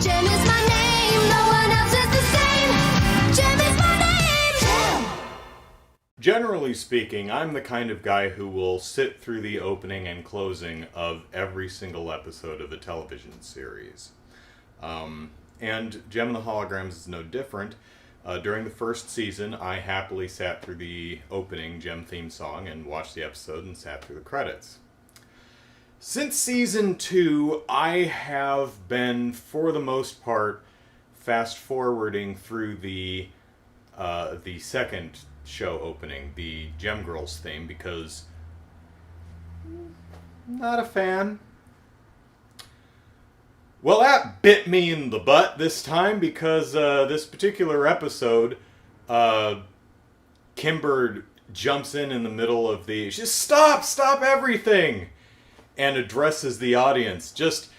JEM is my name, no one else is the same. JEM is my name. JEM. Generally speaking, I'm the kind of guy who will sit through the opening and closing of every single episode of a television series. And JEM and the Holograms is no different. During the first season, I happily sat through the opening JEM theme song and watched the episode and sat through the credits. Since season 2, I have been, for the most part, fast-forwarding through the second show opening, the JEM Girls theme, because not a fan. Well, that bit me in the butt this time, because this particular episode, Kimber jumps in the middle of the... Just stop everything! And addresses the audience. Just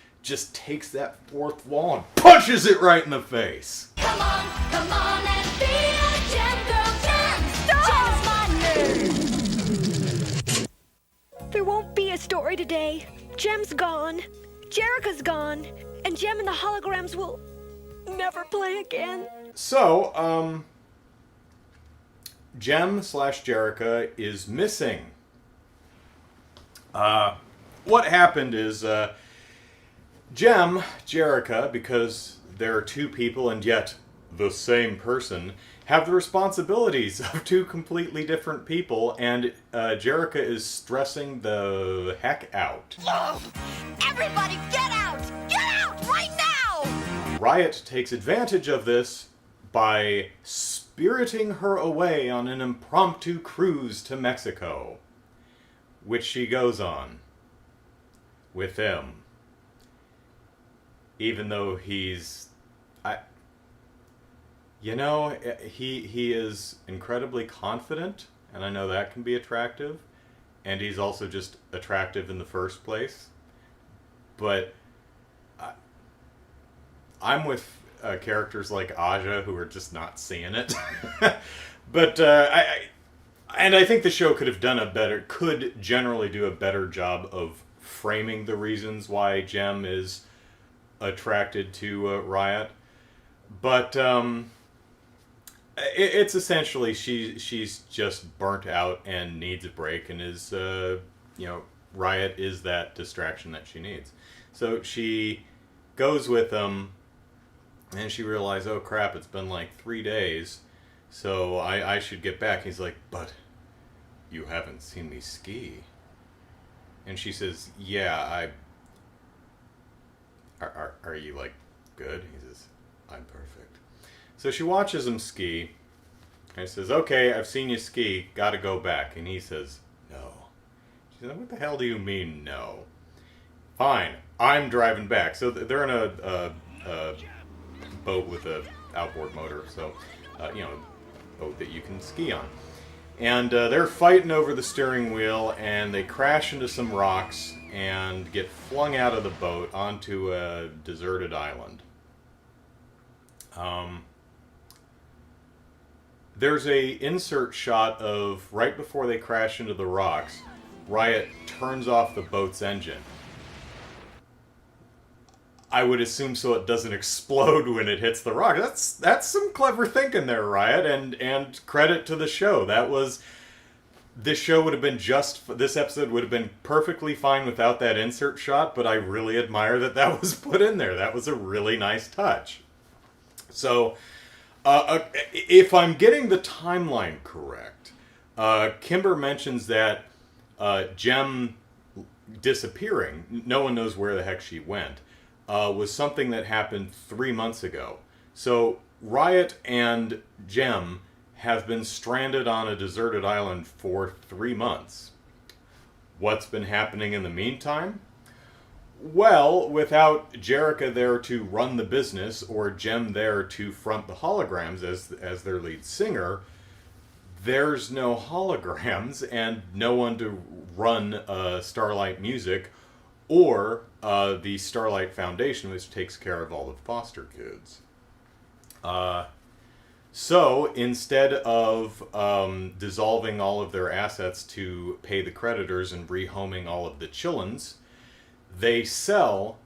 takes that fourth wall and punches it right in the face. Come on and be a JEM girl. JEM. JEM's my name. There won't be a story today. JEM's gone. Jerica's gone. And JEM and the Holograms will never play again. So, JEM/Jerica is missing. What happened is, JEM, Jerica, because there are two people and yet the same person, have the responsibilities of two completely different people, and Jerica is stressing the heck out. Everybody get out! Get out right now! Riot takes advantage of this by spiriting her away on an impromptu cruise to Mexico, which she goes on with him. Even though he's... he is incredibly confident, and I know that can be attractive, and he's also just attractive in the first place. But I'm with characters like Aja who are just not seeing it. But I think the show could generally do a better job of framing the reasons why JEM is attracted to Riot. But it's essentially she's just burnt out and needs a break, and is Riot is that distraction that she needs. So she goes with him, and she realizes, oh crap, it's been like 3 days, so I should get back. He's like, but you haven't seen me ski. And she says, yeah, Are you, like, good? He says, I'm perfect. So she watches him ski, and says, okay, I've seen you ski, gotta go back. And he says, no. She says, what the hell do you mean, no? Fine, I'm driving back. So they're in a boat with a outboard motor, so, boat that you can ski on. And they're fighting over the steering wheel, and they crash into some rocks and get flung out of the boat onto a deserted island. There's a insert shot of right before they crash into the rocks, Riot turns off the boat's engine. I would assume so it doesn't explode when it hits the rock. That's some clever thinking there, Riot, and credit to the show. This episode would have been perfectly fine without that insert shot, but I really admire that was put in there. That was a really nice touch. So, if I'm getting the timeline correct, Kimber mentions that JEM disappearing, no one knows where the heck she went, was something that happened 3 months ago. So Riot and JEM have been stranded on a deserted island for 3 months. What's been happening in the meantime? Well, without Jerica there to run the business, or JEM there to front the Holograms as their lead singer, there's no Holograms and no one to run Starlight Music or the Starlight Foundation, which takes care of all the foster kids. So instead of dissolving all of their assets to pay the creditors and rehoming all of the chillins, they sell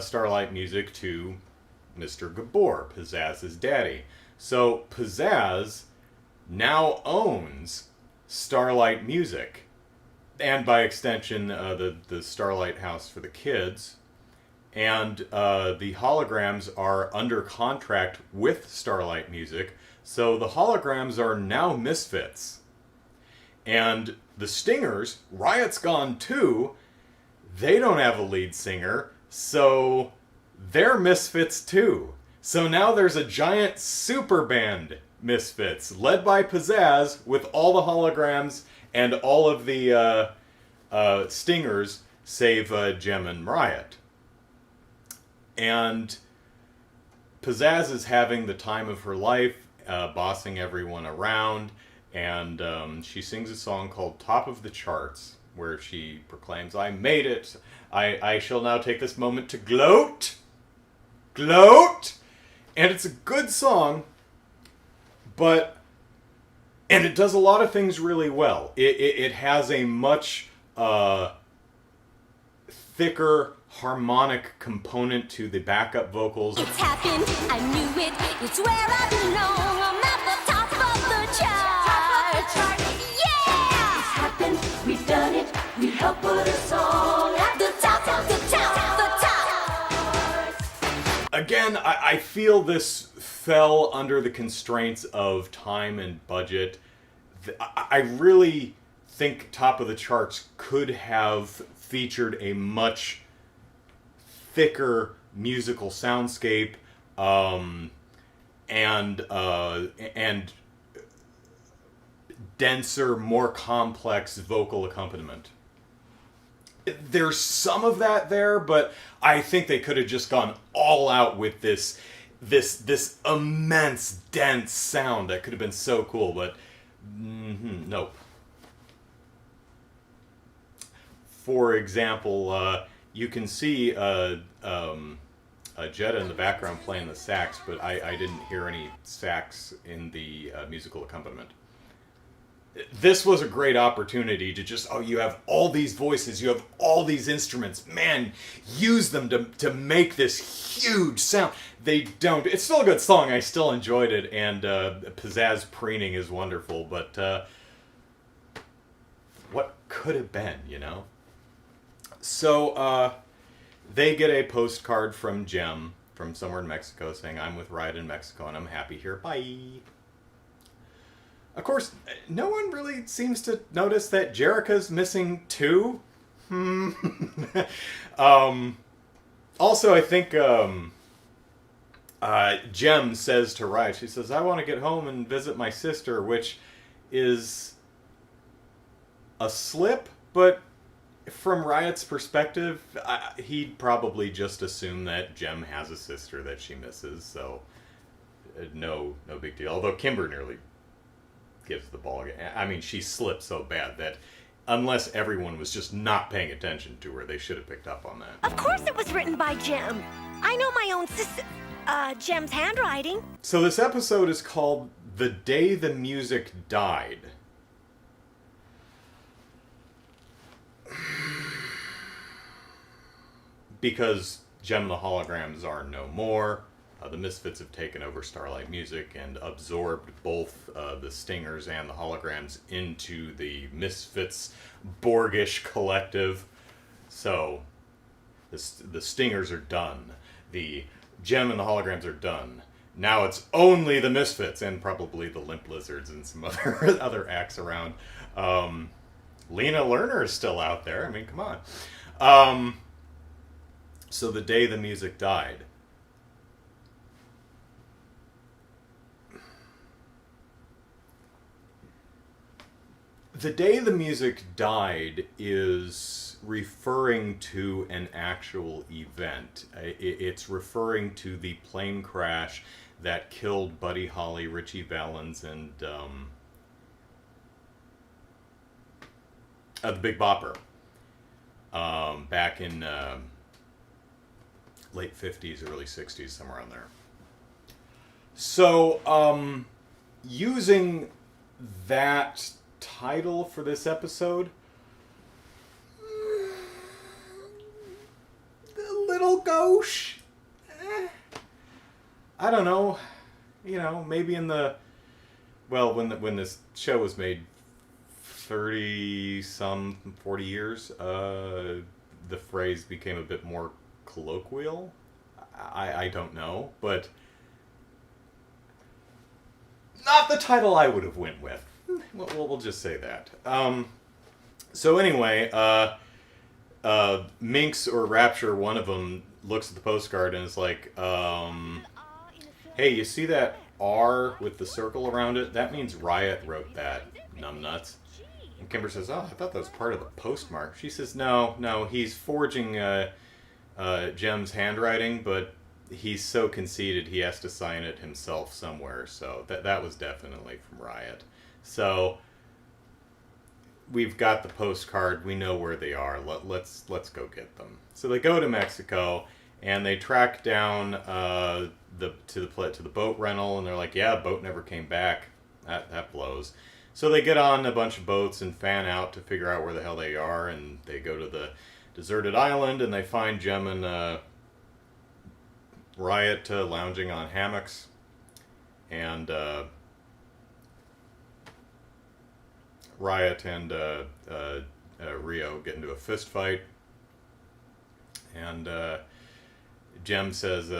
Starlight Music to Mr. Gabor, Pizzazz's daddy. So Pizzazz now owns Starlight Music, and by extension, the Starlight House for the kids. And the Holograms are under contract with Starlight Music, so the Holograms are now misfits. And the Stingers, Riot's gone too, they don't have a lead singer, so they're misfits too. So now there's a giant super band misfits, led by Pizzazz, with all the Holograms and all of the Stingers, save JEM and Riot. And Pizzazz is having the time of her life, bossing everyone around, and she sings a song called Top of the Charts, where she proclaims, "I made it! I shall now take this moment to gloat! Gloat!" And it's a good song, and it does a lot of things really well. It has a much thicker harmonic component to the backup vocals. It's happened, I knew it. It's where I belong. I'm at the top of the chart. Top of the chart. Yeah! It's happened, we've done it. We helped put a song at the top of the top. Again, I feel this fell under the constraints of time and budget. I really think Top of the Charts could have featured a much thicker musical soundscape, and denser, more complex vocal accompaniment. There's some of that there, but I think they could have just gone all out with this immense, dense sound that could have been so cool, but nope. For example, you can see Jetta in the background playing the sax, but I didn't hear any sax in the musical accompaniment. This was a great opportunity to just, you have all these voices, you have all these instruments, man, use them to make this huge sound. They don't. It's still a good song, I still enjoyed it, and Pizzazz preening is wonderful, but what could have been, you know? So, they get a postcard from JEM from somewhere in Mexico saying, "I'm with Riot in Mexico and I'm happy here. Bye." Of course, no one really seems to notice that Jerrica's missing too. Also, I think JEM says to Riot, she says, "I want to get home and visit my sister," which is a slip, but from Riot's perspective, he'd probably just assume that JEM has a sister that she misses, so no big deal. Although Kimber nearly gives the ball. I mean, she slipped so bad that unless everyone was just not paying attention to her, they should have picked up on that. Of course it was written by JEM. I know my own sister, JEM's handwriting. So this episode is called The Day the Music Died. Because JEM and the Holograms are no more, the Misfits have taken over Starlight Music and absorbed both the Stingers and the Holograms into the Misfits Borgish collective. So the Stingers are done. The JEM and the Holograms are done. Now it's only the Misfits and probably the Limp Lizards and some other acts around. Lena Lerner is still out there. I mean, come on. So the day the music died. The day the music died is referring to an actual event. It's referring to the plane crash that killed Buddy Holly, Richie Valens, and the Big Bopper back in late 50s, early 60s, somewhere around there. So, using that title for this episode, a little gauche. I don't know, maybe in the, well, when this show was made 40 years, the phrase became a bit more colloquial. I don't know, but not the title I would have went with. We'll just say that. So anyway, Minx or Rapture, one of them, looks at the postcard and is like, hey, you see that R with the circle around it? That means Riot wrote that, numbnuts. And Kimber says, oh, I thought that was part of the postmark. She says, no, he's forging Jem's handwriting, but he's so conceited he has to sign it himself somewhere. So that was definitely from Riot. So we've got the postcard. We know where they are. Let's go get them. So they go to Mexico and they track down to the boat rental, and they're like, yeah, boat never came back. That blows. So they get on a bunch of boats and fan out to figure out where the hell they are, and they go to the deserted island and they find Jem and Riot lounging on hammocks, and Riot and Rio get into a fist fight, and Jem says,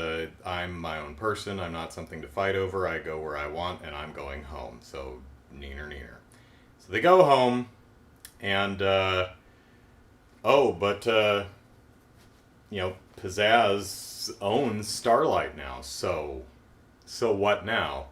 I'm my own person, I'm not something to fight over, I go where I want, and I'm going home, so neener. So they go home, and Pizzazz owns Starlight now, so what now?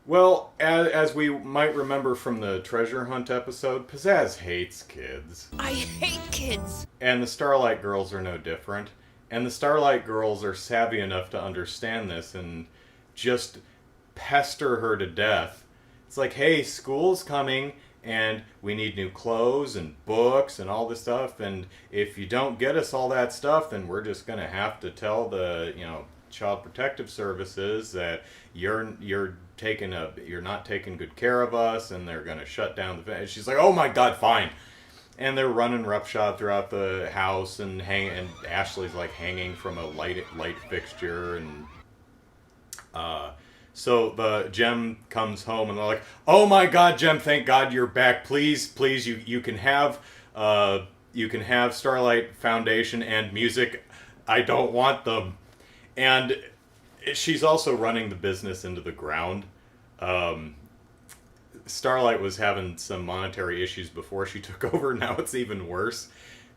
Well, as we might remember from the treasure hunt episode, Pizzazz hates kids. I hate kids! And the Starlight Girls are no different. And the Starlight Girls are savvy enough to understand this and just pester her to death. It's like, hey, school's coming, and we need new clothes and books and all this stuff, and if you don't get us all that stuff, then we're just going to have to tell the, Child Protective Services that you're not taking good care of us, and they're going to shut down the... And she's like, oh my god, fine. And they're running roughshod throughout the house, and Ashley's like hanging from a light fixture, and so the Jem comes home, and they're like, oh my god, Jem, thank god you're back. Please, you can have Starlight Foundation and music. I don't want them. And she's also running the business into the ground. Starlight was having some monetary issues before she took over. Now it's even worse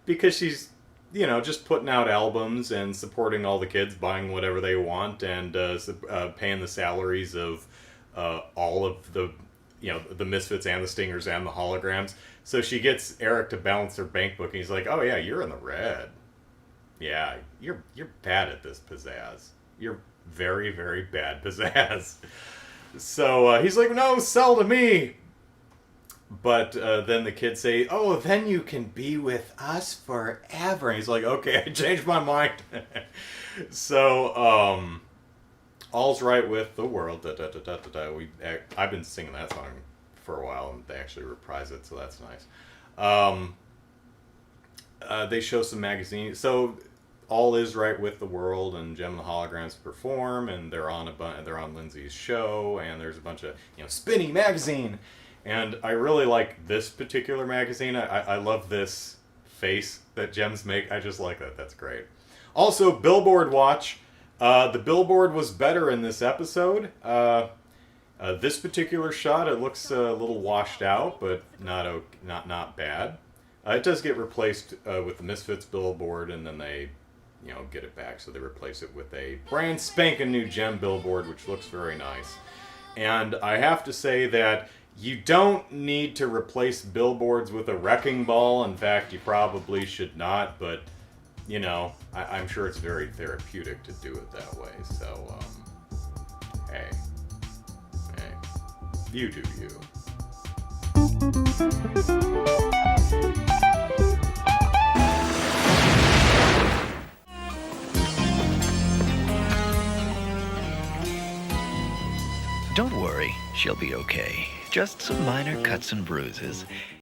because she's, just putting out albums and supporting all the kids, buying whatever they want, and paying the salaries of all of the, the Misfits and the Stingers and the Holograms. So she gets Eric to balance her bank book, and he's like, oh yeah, you're in the red. Yeah, you're bad at this, Pizzazz. You're very, very bad, Pizzazz. So he's like, no, sell to me. But then the kids say, oh, then you can be with us forever. And he's like, okay, I changed my mind. So all's right with the world. Da, da, da, da, da, da. I've been singing that song for a while, and they actually reprise it, so that's nice. They show some magazines. So all is right with the world, and Jem and the Holograms perform, and they're on Lindsay's show, and there's a bunch of Spinny magazine, and I really like this particular magazine. I love this face that Gems make. I just like that. That's great. Also, Billboard watch. The billboard was better in this episode. This particular shot, it looks a little washed out, but not bad. It does get replaced with the Misfits billboard, and then they get it back, so they replace it with a brand spanking new Jem billboard, which looks very nice. And I have to say that you don't need to replace billboards with a wrecking ball. In fact, you probably should not, but I'm sure it's very therapeutic to do it that way. So hey, you do you. Don't worry, she'll be okay. Just some minor cuts and bruises.